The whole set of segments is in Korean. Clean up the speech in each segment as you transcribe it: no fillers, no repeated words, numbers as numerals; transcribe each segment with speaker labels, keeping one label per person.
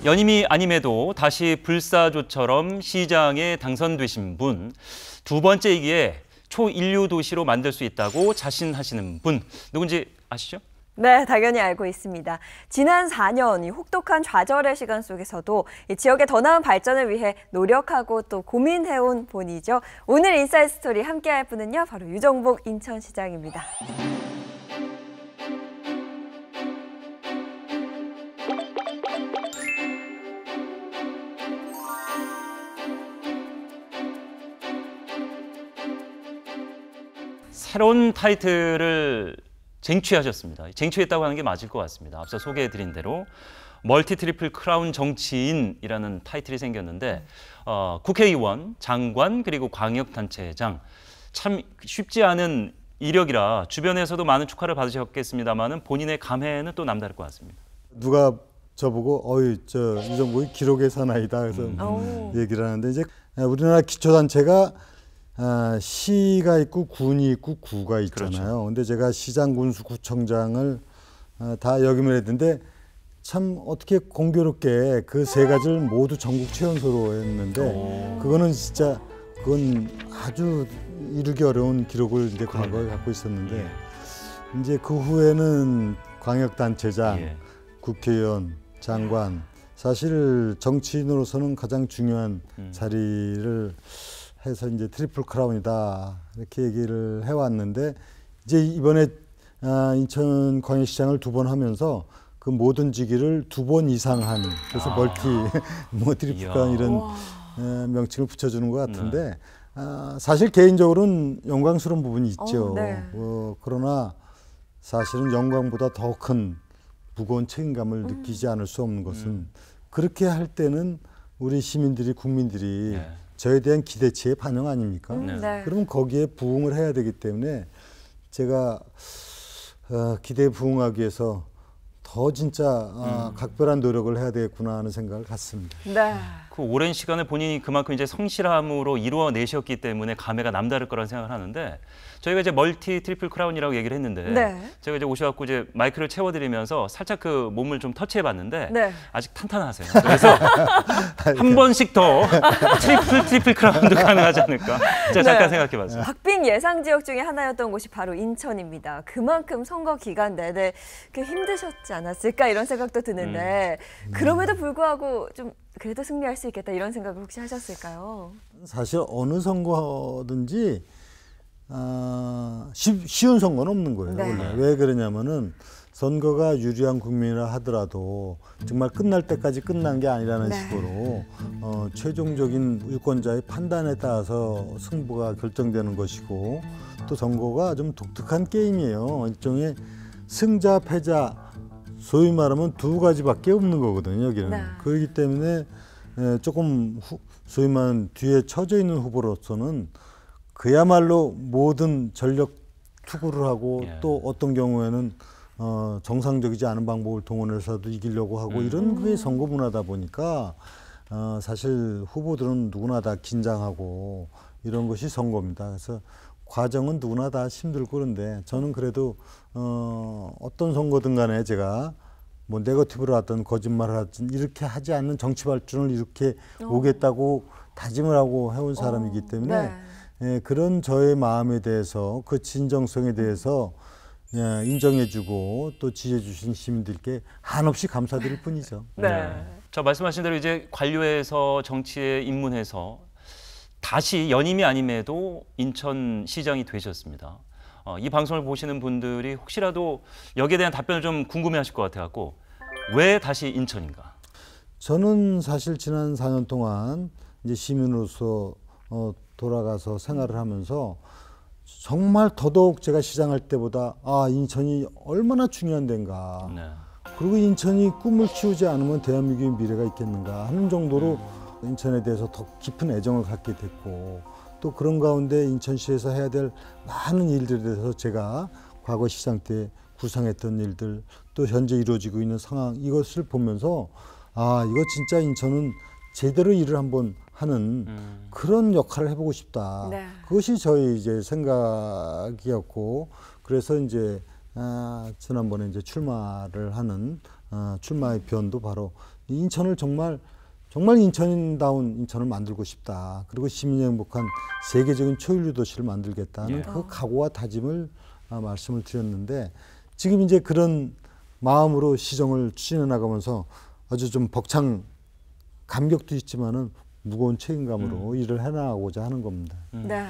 Speaker 1: 연임이 아님에도 다시 불사조처럼 시장에 당선되신 분, 두 번째이기에 초인류 도시로 만들 수 있다고 자신하시는 분, 누군지 아시죠?
Speaker 2: 네, 당연히 알고 있습니다. 지난 4년 이 혹독한 좌절의 시간 속에서도 이 지역의 더 나은 발전을 위해 노력하고 또 고민해온 분이죠. 오늘 인사이트 스토리 함께할 분은요, 바로 유정복 인천시장입니다.
Speaker 1: 새로운 타이틀을 쟁취하셨습니다. 쟁취했다고 하는 게 맞을 것 같습니다. 앞서 소개해드린 대로 멀티 트리플 크라운 정치인이라는 타이틀이 생겼는데 국회의원, 장관, 그리고 광역단체장, 참 쉽지 않은 이력이라 주변에서도 많은 축하를 받으셨겠습니다만 본인의 감회는 또 남다를 것 같습니다.
Speaker 3: 누가 저보고 저 유정복이 기록의 사나이다 그래서 얘기를 하는데, 이제 우리나라 기초단체가 시가 있고 군이 있고 구가 있잖아요. 그렇죠. 근데 제가 시장, 군수, 구청장을 다 역임을 했는데 참 어떻게 공교롭게 그 세 가지를 모두 전국 최연소로 했는데 그건 아주 이루기 어려운 기록을 이제 과거에 갖고 있었는데, 이제 그 후에는 광역단체장, 국회의원, 장관, 사실 정치인으로서는 가장 중요한 자리를 해서 이제 트리플 크라운이다 이렇게 얘기를 해왔는데, 이제 이번에 인천광역시장을 2번 하면서 그 모든 직위를 2번 이상 한, 그래서 멀티 트리플 크라운 이런 명칭을 붙여주는 것 같은데, 사실 개인적으로는 영광스러운 부분이 있죠.
Speaker 2: 네.
Speaker 3: 그러나 사실은 영광보다 더 큰 무거운 책임감을 느끼지 않을 수 없는 것은 그렇게 할 때는 우리 시민들이, 국민들이 저에 대한 기대치의 반영 아닙니까?
Speaker 2: 네.
Speaker 3: 그러면 거기에 부응을 해야 되기 때문에 제가 기대에 부응하기 위해서 더 진짜 각별한 노력을 해야 되겠구나 하는 생각을 갖습니다.
Speaker 2: 네.
Speaker 1: 그 오랜 시간을 본인이 그만큼 이제 성실함으로 이루어내셨기 때문에 감회가 남다를 거라는 생각을 하는데, 저희가 이제 멀티 트리플 크라운이라고 얘기를 했는데 제가 이제 오셔갖고 이제 마이크를 채워드리면서 살짝 그 몸을 좀 터치해봤는데 아직 탄탄하세요. 그래서 한 번씩 더 트리플 크라운도 가능하지 않을까 제가 잠깐 생각해봤어요.
Speaker 2: 박빙 예상 지역 중에 하나였던 곳이 바로 인천입니다. 그만큼 선거 기간 내내 힘드셨지 않았을까 이런 생각도 드는데 그럼에도 불구하고 좀 그래도 승리할 수 있겠다 이런 생각을 혹시 하셨을까요?
Speaker 3: 사실 어느 선거든지 쉬운 선거는 없는 거예요. 원래. 왜 그러냐면은 선거가 유리한 국민이라 하더라도 정말 끝날 때까지 끝난 게 아니라는 식으로 최종적인 유권자의 판단에 따라서 승부가 결정되는 것이고, 또 선거가 좀 독특한 게임이에요. 일종의 승자, 패자, 소위 말하면 2가지밖에 없는 거거든요, 여기는. 그렇기 때문에 조금 소위 말하는 뒤에 처져 있는 후보로서는 그야말로 모든 전력 투구를 하고 또 어떤 경우에는 정상적이지 않은 방법을 동원해서도 이기려고 하고 이런 게 선거 문화다 보니까 사실 후보들은 누구나 다 긴장하고 이런 것이 선거입니다. 그래서 과정은 누구나 다 힘들고 그런데 저는 그래도 어떤 선거든 간에 제가 뭐 네거티브를 하든 거짓말을 하든 이렇게 하지 않는 정치 발전을 이렇게 오겠다고 다짐을 하고 해온 사람이기 때문에 그런 저의 마음에 대해서, 그 진정성에 대해서 인정해주고 또 지지해주신 시민들께 한없이 감사드릴 뿐이죠.
Speaker 1: 자, 말씀하신 대로 이제 관료에서 정치에 입문해서 다시 연임이 아님에도 인천시장이 되셨습니다. 이 방송을 보시는 분들이 혹시라도 여기에 대한 답변을 좀 궁금해하실 것 같아갖고, 왜 다시 인천인가?
Speaker 3: 저는 사실 지난 4년 동안 이제 시민으로서 돌아가서 생활을 하면서 정말 더더욱 제가 시장할 때보다 인천이 얼마나 중요한 데인가. 그리고 인천이 꿈을 키우지 않으면 대한민국의 미래가 있겠는가 하는 정도로 인천에 대해서 더 깊은 애정을 갖게 됐고, 또 그런 가운데 인천시에서 해야 될 많은 일들에 대해서 제가 과거 시장 때 구상했던 일들, 또 현재 이루어지고 있는 상황, 이것을 보면서 이거 진짜 인천은 제대로 일을 한번 하는 그런 역할을 해보고 싶다. 그것이 저희 이제 생각이었고, 그래서 이제 지난번에 이제 출마를 하는 출마의 변도 바로 인천을 정말 인천다운 인천을 만들고 싶다. 그리고 시민이 행복한 세계적인 초일류 도시를 만들겠다는 그 각오와 다짐을 말씀을 드렸는데 지금 이제 그런 마음으로 시정을 추진해 나가면서 아주 좀 벅찬 감격도 있지만은 무거운 책임감으로 일을 해나가고자 하는 겁니다.
Speaker 2: 네.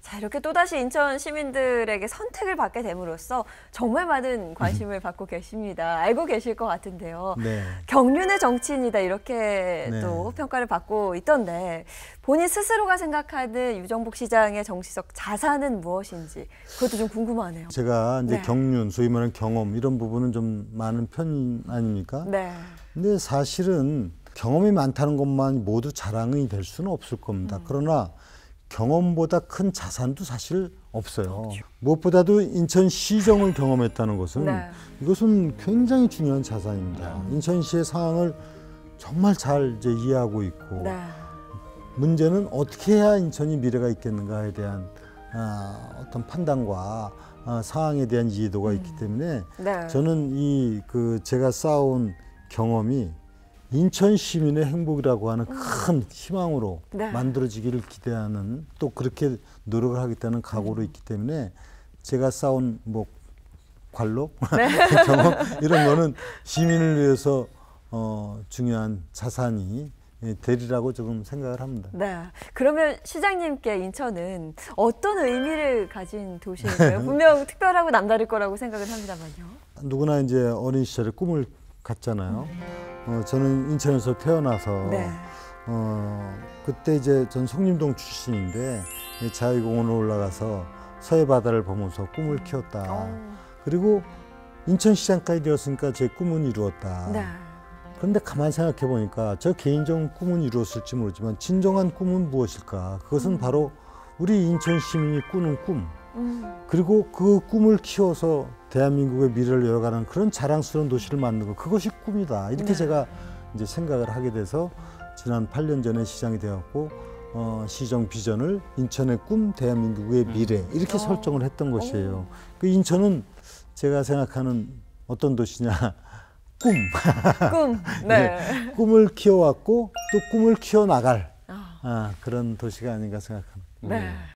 Speaker 2: 자, 이렇게 또다시 인천 시민들에게 선택을 받게 됨으로써 정말 많은 관심을 받고 계십니다. 알고 계실 것 같은데요.
Speaker 3: 네.
Speaker 2: 경륜의 정치인이다 이렇게
Speaker 3: 네.
Speaker 2: 또 평가를 받고 있던데 본인 스스로가 생각하는 유정복 시장의 정치적 자산은 무엇인지 그것도 좀 궁금하네요.
Speaker 3: 제가 이제
Speaker 2: 네.
Speaker 3: 경륜, 소위 말하는 경험 이런 부분은 좀 많은 편 아닙니까?
Speaker 2: 네.
Speaker 3: 근데 사실은 경험이 많다는 것만 모두 자랑이 될 수는 없을 겁니다. 그러나 경험보다 큰 자산도 사실 없어요.
Speaker 2: 그렇죠.
Speaker 3: 무엇보다도 인천시정을 경험했다는 것은
Speaker 2: 네.
Speaker 3: 이것은 굉장히 중요한 자산입니다. 인천시의 상황을 정말 잘 이제 이해하고 있고
Speaker 2: 네.
Speaker 3: 문제는 어떻게 해야 인천이 미래가 있겠는가에 대한 어떤 판단과 상황에 대한 이해도가 있기 때문에
Speaker 2: 네.
Speaker 3: 저는 제가 쌓아온 경험이 인천 시민의 행복이라고 하는 큰 희망으로
Speaker 2: 네.
Speaker 3: 만들어지기를 기대하는 또 그렇게 노력을 하겠다는 각오로 있기 때문에 제가 쌓은 뭐 관록, 경험 이런 거는 시민을 위해서 중요한 자산이 되리라고 조금 생각을 합니다.
Speaker 2: 네. 그러면 시장님께 인천은 어떤 의미를 가진 도시인가요? 분명 특별하고 남다를 거라고 생각은 합니다만요.
Speaker 3: 누구나 이제 어린 시절에 꿈을 갖잖아요. 저는 인천에서 태어나서
Speaker 2: 네.
Speaker 3: 그때 이제 전 송림동 출신인데 자유공원을 올라가서 서해 바다를 보면서 꿈을 키웠다. 그리고 인천시장까지 되었으니까 제 꿈은 이루었다.
Speaker 2: 네.
Speaker 3: 그런데 가만히 생각해 보니까 저 개인적인 꿈은 이루었을지 모르지만 진정한 꿈은 무엇일까? 그것은 바로 우리 인천 시민이 꾸는 꿈. 그리고 그 꿈을 키워서 대한민국의 미래를 열어가는 그런 자랑스러운 도시를 만드는 것, 그것이 꿈이다. 이렇게 제가 이제 생각을 하게 돼서 지난 8년 전에 시장이 되었고 시정 비전을 인천의 꿈, 대한민국의 미래 이렇게 설정을 했던 것이에요. 그 인천은 제가 생각하는 어떤 도시냐? 꿈.
Speaker 2: 꿈. 네.
Speaker 3: 꿈을 키워왔고 또 꿈을 키워나갈 그런 도시가 아닌가 생각합니다.
Speaker 2: 네.